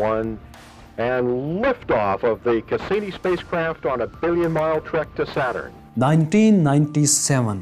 1 and liftoff of the Cassini spacecraft on a billion-mile trek to Saturn. 1997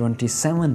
27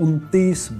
29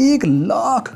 1,00,000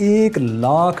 1,00,000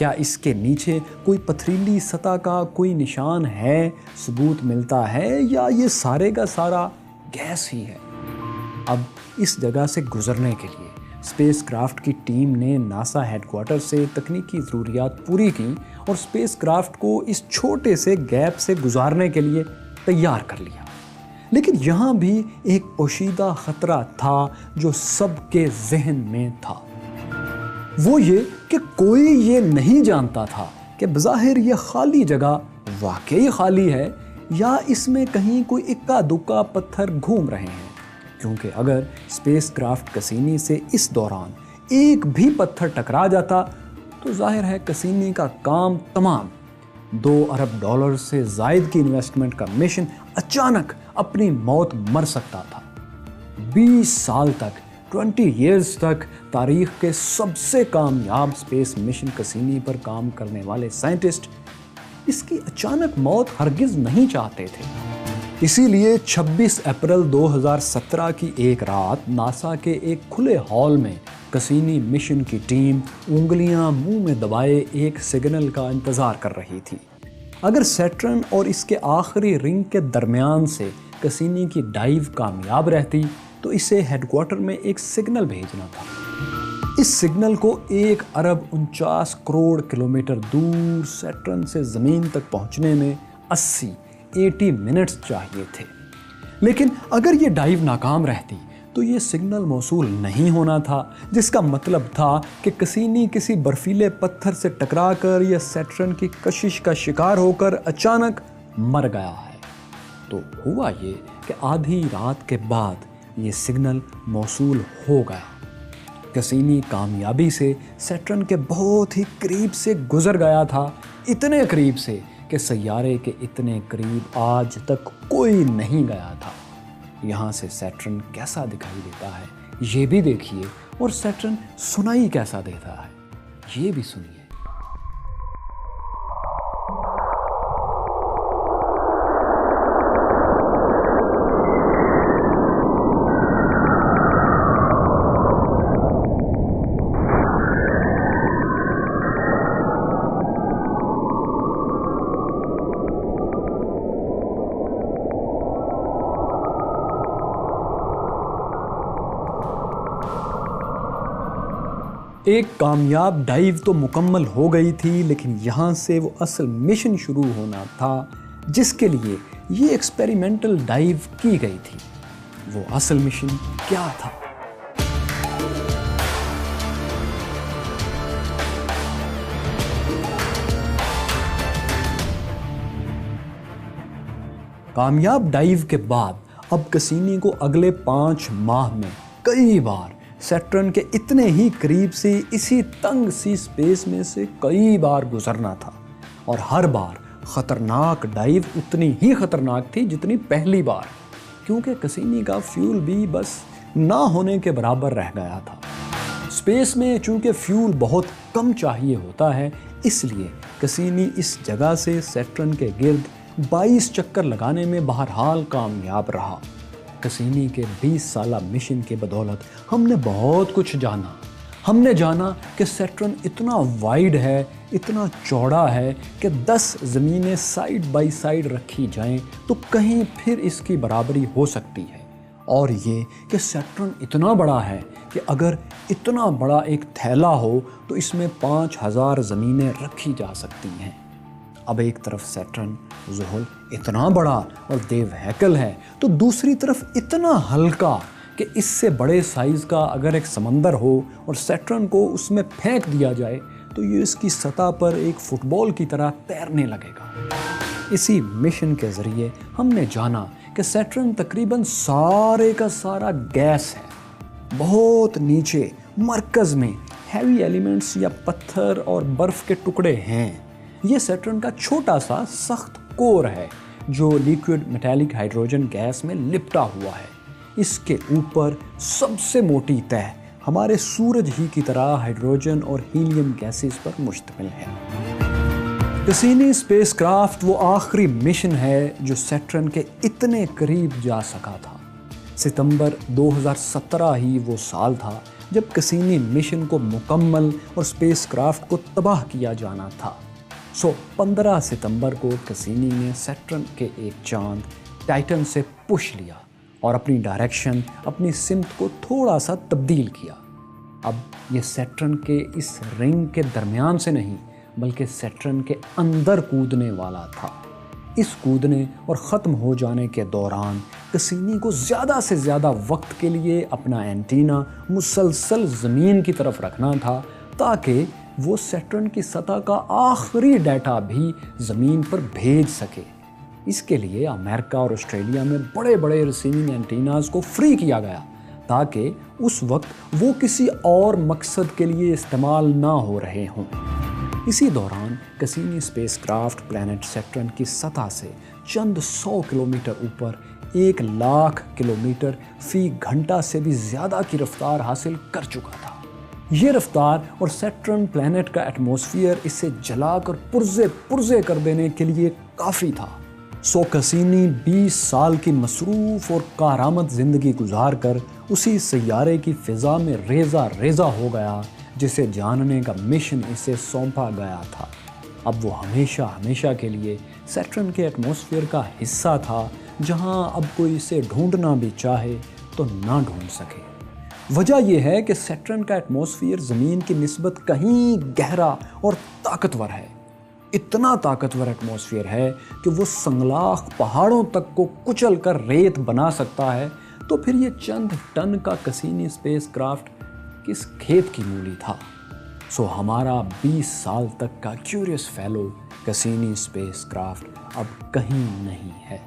کیا اس کے نیچے کوئی پتھریلی سطح کا کوئی نشان ہے، ثبوت ملتا ہے، یا یہ سارے کا سارا گیس ہی ہے؟ اب اس جگہ سے گزرنے کے لیے اسپیس کرافٹ کی ٹیم نے ناسا ہیڈ کوارٹر سے تکنیکی ضروریات پوری کی اور اسپیس کرافٹ کو اس چھوٹے سے گیپ سے گزارنے کے لیے تیار کر لیا۔ لیکن یہاں بھی ایک پوشیدہ خطرہ تھا جو سب کے ذہن میں تھا۔ وہ یہ کہ کوئی یہ نہیں جانتا تھا کہ بظاہر یہ خالی جگہ واقعی خالی ہے یا اس میں کہیں کوئی اکا دکا پتھر گھوم رہے ہیں، کیونکہ اگر اسپیس کرافٹ کسینی سے اس دوران ایک بھی پتھر ٹکرا جاتا تو ظاہر ہے کسینی کا کام تمام۔ $2 ارب سے زائد کی انویسٹمنٹ کا مشن اچانک اپنی موت مر سکتا تھا۔ 20 سال تک 20 ایئرز تک تاریخ کے سب سے کامیاب اسپیس مشن کسینی پر کام کرنے والے سائنٹسٹ اس کی اچانک موت ہرگز نہیں چاہتے تھے۔ اسی لیے 26 اپریل 2017 کی ایک رات ناسا کے ایک کھلے ہال میں کسینی مشن کی ٹیم انگلیاں منہ میں دبائے ایک سگنل کا انتظار کر رہی تھی۔ اگر سیٹرن اور اس کے آخری رنگ کے درمیان سے کسینی کی ڈائیو کامیاب رہتی تو اسے ہیڈ کوارٹر میں ایک سگنل بھیجنا تھا۔ اس سگنل کو 1 ارب 49 کروڑ کلومیٹر دور سیٹرن سے زمین تک پہنچنے میں 80 منٹس چاہیے تھے۔ لیکن اگر یہ ڈائیو ناکام رہتی تو یہ سگنل موصول نہیں ہونا تھا، جس کا مطلب تھا کہ کسینی کسی برفیلے پتھر سے ٹکرا کر یا سیٹرن کی کشش کا شکار ہو کر اچانک مر گیا ہے۔ تو ہوا یہ کہ آدھی رات کے بعد یہ سگنل موصول ہو گیا۔ کسینی کامیابی سے سیٹرن کے بہت ہی قریب سے گزر گیا تھا، اتنے قریب سے کہ سیارے کے اتنے قریب آج تک کوئی نہیں گیا تھا۔ یہاں سے سیٹرن کیسا دکھائی دیتا ہے یہ بھی دیکھیے، اور سیٹرن سنائی کیسا دیتا ہے یہ بھی سنیے۔ ایک کامیاب ڈائیو تو مکمل ہو گئی تھی، لیکن یہاں سے وہ اصل مشن شروع ہونا تھا جس کے لیے یہ ایکسپیریمنٹل ڈائیو کی گئی تھی۔ وہ اصل مشن کیا تھا؟ کامیاب ڈائیو کے بعد اب کسینی کو اگلے 5 ماہ میں کئی بار سیٹرن کے اتنے ہی قریب سے اسی تنگ سی سپیس میں سے کئی بار گزرنا تھا، اور ہر بار خطرناک ڈائیو اتنی ہی خطرناک تھی جتنی پہلی بار، کیونکہ کسینی کا فیول بھی بس نہ ہونے کے برابر رہ گیا تھا۔ سپیس میں چونکہ فیول بہت کم چاہیے ہوتا ہے، اس لیے کسینی اس جگہ سے سیٹرن کے گرد 22 چکر لگانے میں بہرحال کامیاب رہا۔ کسینی کے 20 سالہ مشن کے بدولت ہم نے بہت کچھ جانا۔ ہم نے جانا کہ سیٹرن اتنا وائڈ ہے، اتنا چوڑا ہے کہ 10 زمینیں سائیڈ بائی سائیڈ رکھی جائیں تو کہیں پھر اس کی برابری ہو سکتی ہے، اور یہ کہ سیٹرن اتنا بڑا ہے کہ اگر اتنا بڑا ایک تھیلا ہو تو اس میں 5000 زمینیں رکھی جا سکتی ہیں۔ اب ایک طرف سیٹرن زحل اتنا بڑا اور دیو ہیکل ہے تو دوسری طرف اتنا ہلکا کہ اس سے بڑے سائز کا اگر ایک سمندر ہو اور سیٹرن کو اس میں پھینک دیا جائے تو یہ اس کی سطح پر ایک فٹ بال کی طرح تیرنے لگے گا۔ اسی مشن کے ذریعے ہم نے جانا کہ سیٹرن تقریباً سارے کا سارا گیس ہے۔ بہت نیچے مرکز میں ہیوی ایلیمنٹس یا پتھر اور برف کے ٹکڑے ہیں۔ یہ سیٹرن کا چھوٹا سا سخت کور ہے جو لیکوڈ میٹالک ہائیڈروجن گیس میں لپٹا ہوا ہے۔ اس کے اوپر سب سے موٹی تہ ہمارے سورج ہی کی طرح ہائیڈروجن اور ہیلیم گیسز پر مشتمل ہے۔ کسینی اسپیس کرافٹ وہ آخری مشن ہے جو سیٹرن کے اتنے قریب جا سکا تھا۔ ستمبر 2017 ہی وہ سال تھا جب کسینی مشن کو مکمل اور اسپیس کرافٹ کو تباہ کیا جانا تھا۔ 15 ستمبر کو کسینی نے سیٹرن کے ایک چاند ٹائٹن سے پش لیا اور اپنی ڈائریکشن، اپنی سمت کو تھوڑا سا تبدیل کیا۔ اب یہ سیٹرن کے اس رنگ کے درمیان سے نہیں بلکہ سیٹرن کے اندر کودنے والا تھا۔ اس کودنے اور ختم ہو جانے کے دوران کسینی کو زیادہ سے زیادہ وقت کے لیے اپنا اینٹینا مسلسل زمین کی طرف رکھنا تھا تاکہ وہ سیٹرن کی سطح کا آخری ڈیٹا بھی زمین پر بھیج سکے۔ اس کے لیے امریکہ اور آسٹریلیا میں بڑے بڑے ریسیونگ اینٹیناز کو فری کیا گیا تاکہ اس وقت وہ کسی اور مقصد کے لیے استعمال نہ ہو رہے ہوں۔ اسی دوران Cassini spacecraft planet Saturn کی سطح سے چند 100 کلومیٹر اوپر 1,00,000 کلومیٹر فی گھنٹہ سے بھی زیادہ کی رفتار حاصل کر چکا تھا۔ یہ رفتار اور سیٹرن پلانٹ کا ایٹماسفیئر اسے جلا کر پرزے کر دینے کے لیے کافی تھا۔ کسینی 20 سال کی مصروف اور کارآمد زندگی گزار کر اسی سیارے کی فضا میں ریزہ ہو گیا جسے جاننے کا مشن اسے سونپا گیا تھا۔ اب وہ ہمیشہ کے لیے سیٹرن کے ایٹماسفیئر کا حصہ تھا جہاں اب کوئی اسے ڈھونڈنا بھی چاہے تو نہ ڈھونڈ سکے۔ وجہ یہ ہے کہ سیٹرن کا ایٹماسفیئر زمین کی نسبت کہیں گہرا اور طاقتور ہے۔ اتنا طاقتور ایٹماسفیئر ہے کہ وہ سنگلاخ پہاڑوں تک کو کچل کر ریت بنا سکتا ہے، تو پھر یہ چند ٹن کا کسینی اسپیس کرافٹ کس کھیت کی مولی تھا۔ ہمارا 20 سال تک کا curious fellow Cassini space craft اب کہیں نہیں ہے۔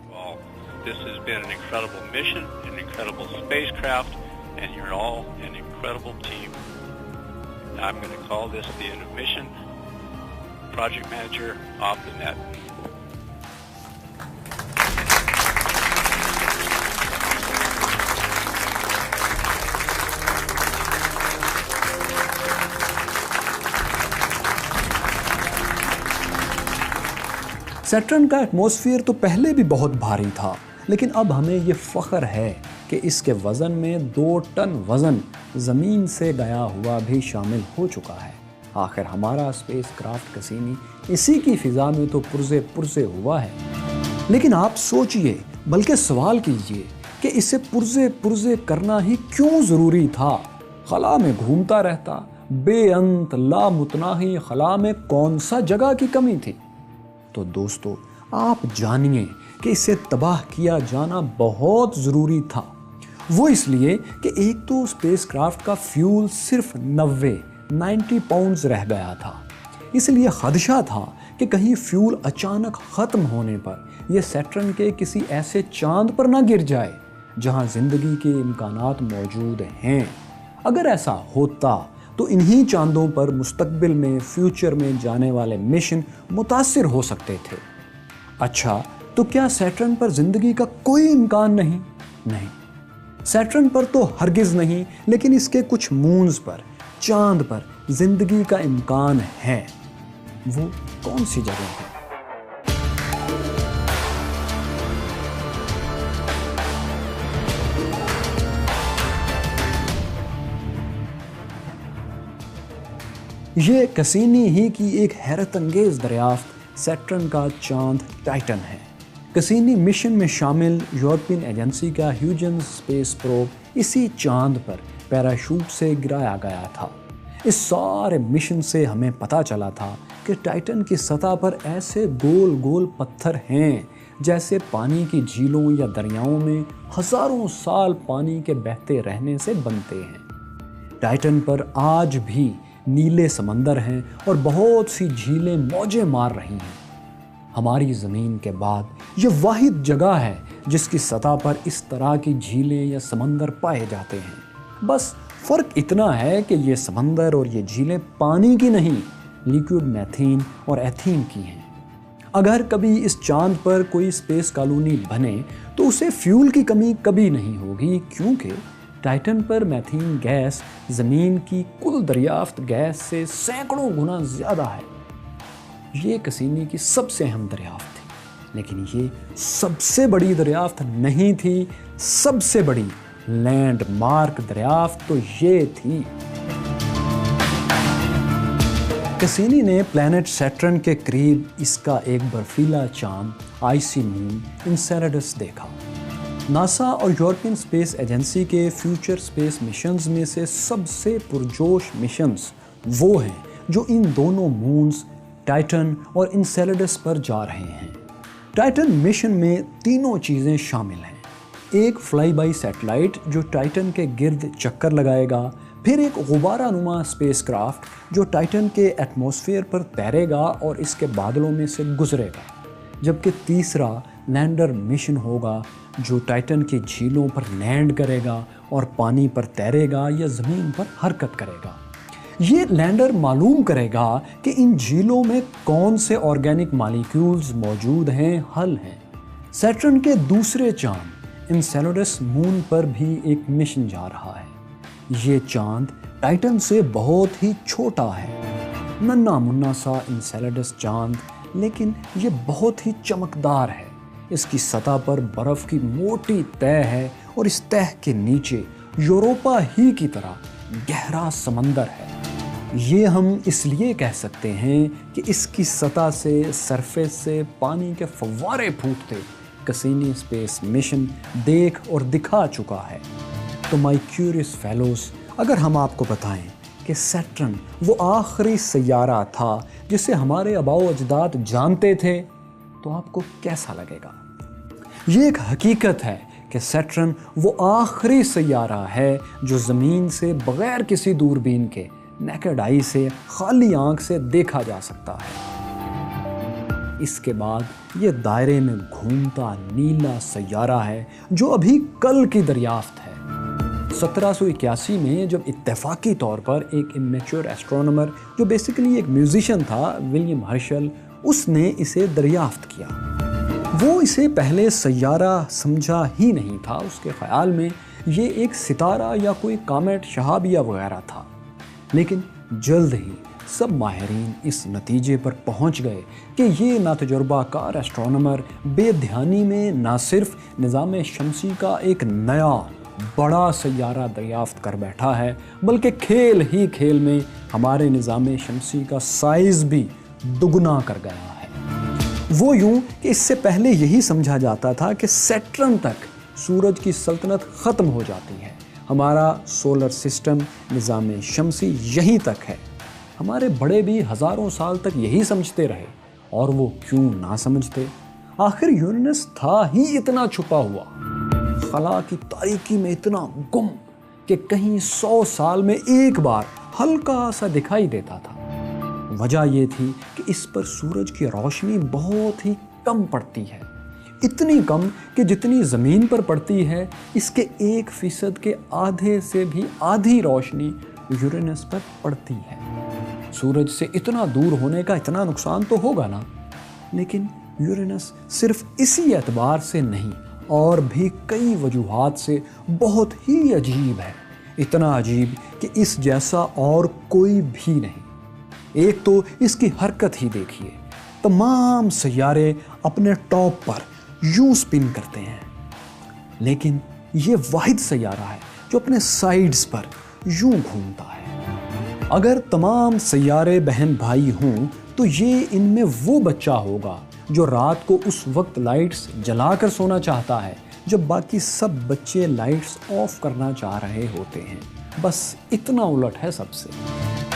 This has been an incredible mission, an incredible spacecraft, and you're all an incredible team. I'm going to call this the end of mission. Project Manager off the net. Saturn کا atmosphere تو پہلے بھی بہت بھاری تھا، لیکن اب ہمیں یہ فخر ہے کہ اس کے وزن میں 2 ٹن وزن زمین سے گیا ہوا بھی شامل ہو چکا ہے۔ آخر ہمارا اسپیس کرافٹ کسینی اسی کی فضا میں تو پرزے ہوا ہے۔ لیکن آپ سوچئے، بلکہ سوال کیجئے کہ اسے پرزے کرنا ہی کیوں ضروری تھا؟ خلا میں گھومتا رہتا، بے انت لامتناہی خلا میں کون سا جگہ کی کمی تھی؟ تو دوستو، آپ جانیے کہ اسے تباہ کیا جانا بہت ضروری تھا۔ وہ اس لیے کہ ایک تو اسپیس کرافٹ کا فیول صرف 90 پاؤنڈز رہ گیا تھا۔ اس لیے خدشہ تھا کہ کہیں فیول اچانک ختم ہونے پر یہ سیٹرن کے کسی ایسے چاند پر نہ گر جائے جہاں زندگی کے امکانات موجود ہیں۔ اگر ایسا ہوتا تو انہی چاندوں پر مستقبل میں فیوچر میں جانے والے مشن متاثر ہو سکتے تھے۔ اچھا، تو کیا سیٹرن پر زندگی کا کوئی امکان نہیں؟ نہیں، سیٹرن پر تو ہرگز نہیں، لیکن اس کے کچھ مونز پر، چاند پر زندگی کا امکان ہے۔ وہ کون سی جگہ ہے؟ یہ کسینی ہی کی ایک حیرت انگیز دریافت سیٹرن کا چاند ٹائٹن ہے۔ کسینی مشن میں شامل یورپین ایجنسی کا ہیوجن اسپیس پروب اسی چاند پر پیراشوٹ سے گرایا گیا تھا۔ اس سارے مشن سے ہمیں پتہ چلا تھا کہ ٹائٹن کی سطح پر ایسے گول پتھر ہیں جیسے پانی کی جھیلوں یا دریاؤں میں ہزاروں سال پانی کے بہتے رہنے سے بنتے ہیں۔ ٹائٹن پر آج بھی نیلے سمندر ہیں اور بہت سی جھیلیں موجیں مار رہی ہیں۔ ہماری زمین کے بعد یہ واحد جگہ ہے جس کی سطح پر اس طرح کی جھیلیں یا سمندر پائے جاتے ہیں۔ بس فرق اتنا ہے کہ یہ سمندر اور یہ جھیلیں پانی کی نہیں، لیکوڈ میتھین اور ایتھین کی ہیں۔ اگر کبھی اس چاند پر کوئی اسپیس کالونی بنے تو اسے فیول کی کمی کبھی نہیں ہوگی، کیونکہ ٹائٹن پر میتھین گیس زمین کی کل دریافت گیس سے سینکڑوں گنا زیادہ ہے۔ یہ کسینی کی سب سے اہم دریافت تھی، لیکن یہ سب سے بڑی دریافت نہیں تھی۔ سب سے بڑی لینڈ مارک دریافت تو یہ تھی۔ کسینی نے پلانٹ سیٹرن کے قریب اس کا ایک برفیلا چاند آئسی مون انسیلاڈس دیکھا۔ ناسا اور یورپین اسپیس ایجنسی کے فیوچر اسپیس مشنز میں سے سب سے پرجوش مشنز وہ ہیں جو ان دونوں مونز ٹائٹن اور انسیلاڈس پر جا رہے ہیں۔ ٹائٹن مشن میں تینوں چیزیں شامل ہیں: ایک فلائی بائی سیٹلائٹ جو ٹائٹن کے گرد چکر لگائے گا، پھر ایک غبارہ نما اسپیس کرافٹ جو ٹائٹن کے ایٹماسفیئر پر تیرے گا اور اس کے بادلوں میں سے گزرے گا، جبکہ تیسرا لینڈر مشن ہوگا جو ٹائٹن کی جھیلوں پر لینڈ کرے گا اور پانی پر تیرے گا یا زمین پر حرکت کرے گا۔ یہ لینڈر معلوم کرے گا کہ ان جھیلوں میں کون سے آرگینک مالیکیولز موجود ہیں، حل ہیں۔ سیٹرن کے دوسرے چاند انسیلاڈس مون پر بھی ایک مشن جا رہا ہے۔ یہ چاند ٹائٹن سے بہت ہی چھوٹا ہے، ننھا منا سا انسیلاڈس چاند، لیکن یہ بہت ہی چمکدار ہے۔ اس کی سطح پر برف کی موٹی تہہ ہے اور اس تہہ کے نیچے یوروپا ہی کی طرح گہرا سمندر ہے۔ یہ ہم اس لیے کہہ سکتے ہیں کہ اس کی سطح سے، سرفیس سے پانی کے فوارے پھوٹتے کسینی اسپیس مشن دیکھ اور دکھا چکا ہے۔ تو مائی کیوریس فیلوز، اگر ہم آپ کو بتائیں کہ سیٹرن وہ آخری سیارہ تھا جسے ہمارے آباء و اجداد جانتے تھے، تو آپ کو کیسا لگے گا؟ یہ ایک حقیقت ہے کہ سیٹرن وہ آخری سیارہ ہے جو زمین سے بغیر کسی دوربین کے نیکڈ آئی سے، خالی آنکھ سے دیکھا جا سکتا ہے۔ اس کے بعد یہ دائرے میں گھومتا نیلا سیارہ ہے جو ابھی کل کی دریافت ہے۔ 1781 میں جب اتفاقی طور پر ایک امیچور ایسٹرونومر جو بیسیکلی ایک میوزیشین تھا، ولیم ہرشل، اس نے اسے دریافت کیا۔ وہ اسے پہلے سیارہ سمجھا ہی نہیں تھا، اس کے خیال میں یہ ایک ستارہ یا کوئی کامیٹ، شہابیہ وغیرہ تھا۔ لیکن جلد ہی سب ماہرین اس نتیجے پر پہنچ گئے کہ یہ ناتجربہ کار ایسٹرونومر بے دھیانی میں نہ صرف نظام شمسی کا ایک نیا بڑا سیارہ دریافت کر بیٹھا ہے، بلکہ کھیل ہی کھیل میں ہمارے نظام شمسی کا سائز بھی دگنا کر گیا ہے۔ وہ یوں کہ اس سے پہلے یہی سمجھا جاتا تھا کہ سیٹرن تک سورج کی سلطنت ختم ہو جاتی ہے، ہمارا سولر سسٹم، نظام شمسی یہیں تک ہے۔ ہمارے بڑے بھی ہزاروں سال تک یہی سمجھتے رہے، اور وہ کیوں نہ سمجھتے؟ آخر یورینس تھا ہی اتنا چھپا ہوا، خلا کی تاریکی میں اتنا گم کہ کہیں 100 سال میں ایک بار ہلکا سا دکھائی دیتا تھا۔ وجہ یہ تھی کہ اس پر سورج کی روشنی بہت ہی کم پڑتی ہے، اتنی کم کہ جتنی زمین پر پڑتی ہے اس کے 1% کے آدھے سے بھی آدھی روشنی یورینس پر پڑتی ہے۔ سورج سے اتنا دور ہونے کا اتنا نقصان تو ہوگا نا، لیکن یورینس صرف اسی اعتبار سے نہیں، اور بھی کئی وجوہات سے بہت ہی عجیب ہے، اتنا عجیب کہ اس جیسا اور کوئی بھی نہیں۔ ایک تو اس کی حرکت ہی دیکھیے، تمام سیارے اپنے ٹاپ پر یوں سپن کرتے ہیں، لیکن یہ واحد سیارہ ہے جو اپنے سائیڈز پر یوں گھومتا ہے۔ اگر تمام سیارے بہن بھائی ہوں تو یہ ان میں وہ بچہ ہوگا جو رات کو اس وقت لائٹس جلا کر سونا چاہتا ہے جب باقی سب بچے لائٹس آف کرنا چاہ رہے ہوتے ہیں۔ بس اتنا الٹ ہے سب سے۔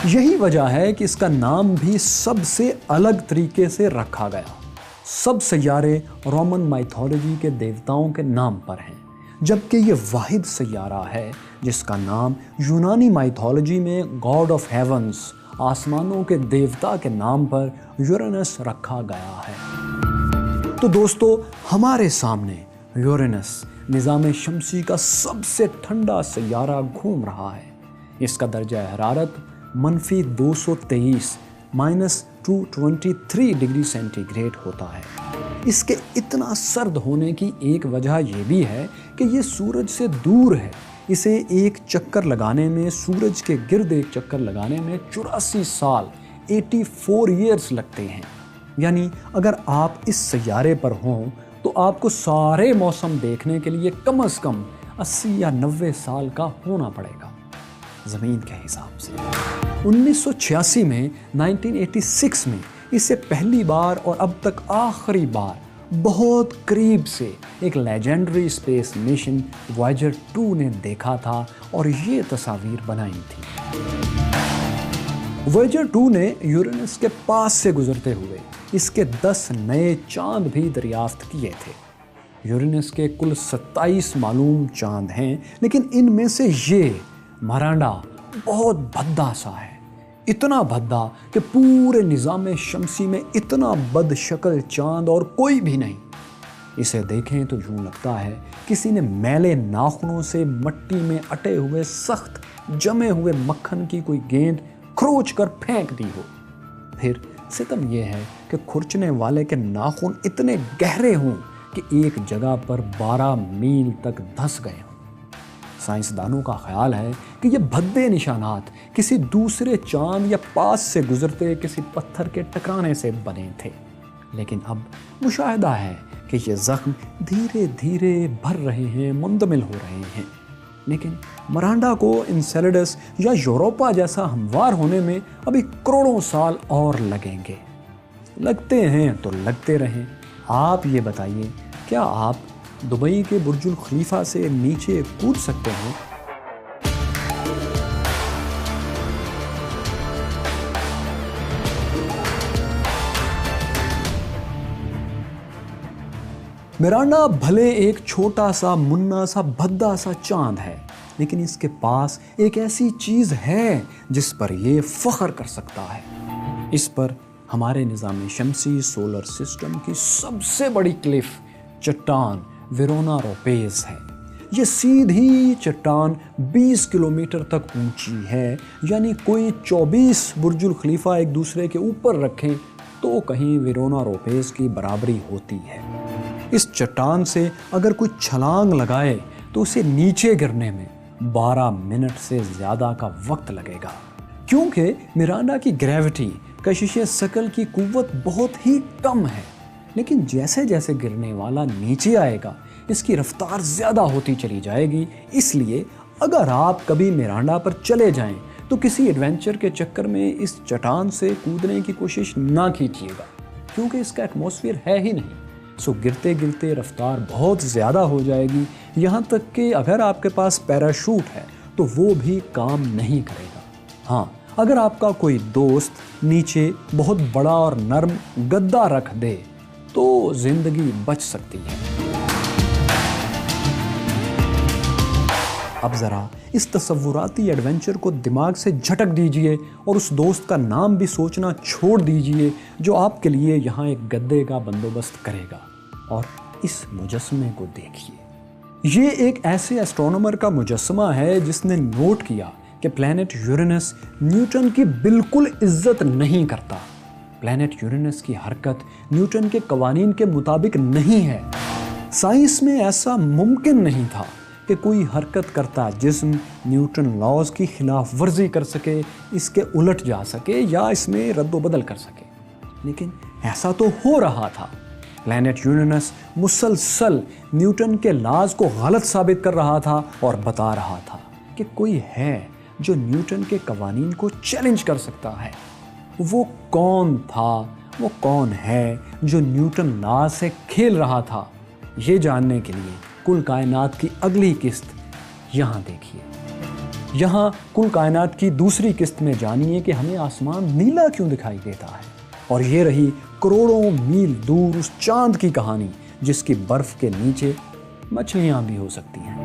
یہی وجہ ہے کہ اس کا نام بھی سب سے الگ طریقے سے رکھا گیا۔ سب سیارے رومن مائتھولوجی کے دیوتاؤں کے نام پر ہیں، جبکہ یہ واحد سیارہ ہے جس کا نام یونانی مائتھولوجی میں گاڈ آف ہیونز، آسمانوں کے دیوتا کے نام پر یورینس رکھا گیا ہے۔ تو دوستو، ہمارے سامنے یورینس نظام شمسی کا سب سے ٹھنڈا سیارہ گھوم رہا ہے۔ اس کا درجہ حرارت -223 -223 ڈگری سینٹی گریڈ ہوتا ہے۔ اس کے اتنا سرد ہونے کی ایک وجہ یہ بھی ہے کہ یہ سورج سے دور ہے۔ اسے ایک چکر لگانے میں، سورج کے گرد ایک چکر لگانے میں 84 سال 84 ایئرز لگتے ہیں۔ یعنی اگر آپ اس سیارے پر ہوں تو آپ کو سارے موسم دیکھنے کے لیے کم از کم 80 یا 90 سال کا ہونا پڑے گا زمین کے حساب سے۔ 1986 میں 1986 میں اسے پہلی بار اور اب تک آخری بار بہت قریب سے ایک لیجنڈری اسپیس مشن وائجر 2 نے دیکھا تھا اور یہ تصاویر بنائی تھی۔ وائجر 2 نے یورینس کے پاس سے گزرتے ہوئے اس کے 10 نئے چاند بھی دریافت کیے تھے۔ یورینس کے کل 27 معلوم چاند ہیں، لیکن ان میں سے یہ مرانڈا بہت بھدا سا ہے، اتنا بھدا کہ پورے نظام شمسی میں اتنا بد شکل چاند اور کوئی بھی نہیں۔ اسے دیکھیں تو یوں لگتا ہے کسی نے میلے ناخنوں سے مٹی میں اٹے ہوئے سخت جمے ہوئے مکھن کی کوئی گیند کھروچ کر پھینک دی ہو۔ پھر ستم یہ ہے کہ کھرچنے والے کے ناخن اتنے گہرے ہوں کہ ایک جگہ پر 12 میل تک دھس گئے ہوں۔ سائنسدانوں کا خیال ہے کہ یہ بھدے نشانات کسی دوسرے چاند یا پاس سے گزرتے کسی پتھر کے ٹکرانے سے بنے تھے، لیکن اب مشاہدہ ہے کہ یہ زخم دھیرے دھیرے بھر رہے ہیں، مندمل ہو رہے ہیں۔ لیکن مرانڈا کو انسیلیڈس یا یوروپا جیسا ہموار ہونے میں ابھی کروڑوں سال اور لگیں گے۔ لگتے ہیں تو لگتے رہیں۔ آپ یہ بتائیے، کیا آپ دبئی کے برج الخلیفہ سے نیچے کود سکتے ہیں؟ مرانڈا بھلے ایک چھوٹا سا منا سا بھدا سا چاند ہے، لیکن اس کے پاس ایک ایسی چیز ہے جس پر یہ فخر کر سکتا ہے۔ اس پر ہمارے نظام شمسی سولر سسٹم کی سب سے بڑی کلف چٹان ویرونا روپیز ہے۔ یہ سیدھی چٹان 20 کلومیٹر تک اونچی ہے، یعنی کوئی 24 برج الخلیفہ ایک دوسرے کے اوپر رکھیں تو کہیں ویرونا روپیز کی برابری ہوتی ہے۔ اس چٹان سے اگر کوئی چھلانگ لگائے تو اسے نیچے گرنے میں 12 منٹ سے زیادہ کا وقت لگے گا، کیونکہ مرانڈا کی گریوٹی کشش ثقل کی قوت بہت ہی کم ہے۔ لیکن جیسے جیسے گرنے والا نیچے آئے گا اس کی رفتار زیادہ ہوتی چلی جائے گی۔ اس لیے اگر آپ کبھی مرانڈا پر چلے جائیں تو کسی ایڈونچر کے چکر میں اس چٹان سے کودنے کی کوشش نہ کیجیے گا، کیونکہ اس کا ایٹماسفیئر ہے ہی نہیں۔ سو گرتے گرتے رفتار بہت زیادہ ہو جائے گی، یہاں تک کہ اگر آپ کے پاس پیراشوٹ ہے تو وہ بھی کام نہیں کرے گا۔ ہاں، اگر آپ کا کوئی دوست نیچے بہت بڑا اور نرم گدا رکھ دے تو زندگی بچ سکتی ہے۔ اب ذرا اس تصوراتی ایڈونچر کو دماغ سے جھٹک دیجئے اور اس دوست کا نام بھی سوچنا چھوڑ دیجئے جو آپ کے لیے یہاں ایک گدے کا بندوبست کرے گا، اور اس مجسمے کو دیکھیے۔ یہ ایک ایسے ایسٹرونومر کا مجسمہ ہے جس نے نوٹ کیا کہ پلانٹ یورینس نیوٹن کی بالکل عزت نہیں کرتا۔ پلانٹ یورینس کی حرکت نیوٹن کے قوانین کے مطابق نہیں ہے۔ سائنس میں ایسا ممکن نہیں تھا کہ کوئی حرکت کرتا جسم نیوٹن لاز کی خلاف ورزی کر سکے، اس کے الٹ جا سکے یا اس میں رد و بدل کر سکے، لیکن ایسا تو ہو رہا تھا۔ پلانٹ یورینس مسلسل نیوٹن کے لاز کو غلط ثابت کر رہا تھا اور بتا رہا تھا کہ کوئی ہے جو نیوٹن کے قوانین کو چیلنج کر سکتا ہے۔ وہ کون تھا، وہ کون ہے جو نیوٹن لاز سے کھیل رہا تھا؟ یہ جاننے کے لیے کل کائنات کی اگلی قسط یہاں دیکھیے۔ یہاں کل کائنات کی دوسری قسط میں جانیے کہ ہمیں آسمان نیلا کیوں دکھائی دیتا ہے، اور یہ رہی کروڑوں میل دور اس چاند کی کہانی جس کی برف کے نیچے مچھلیاں بھی ہو سکتی ہیں۔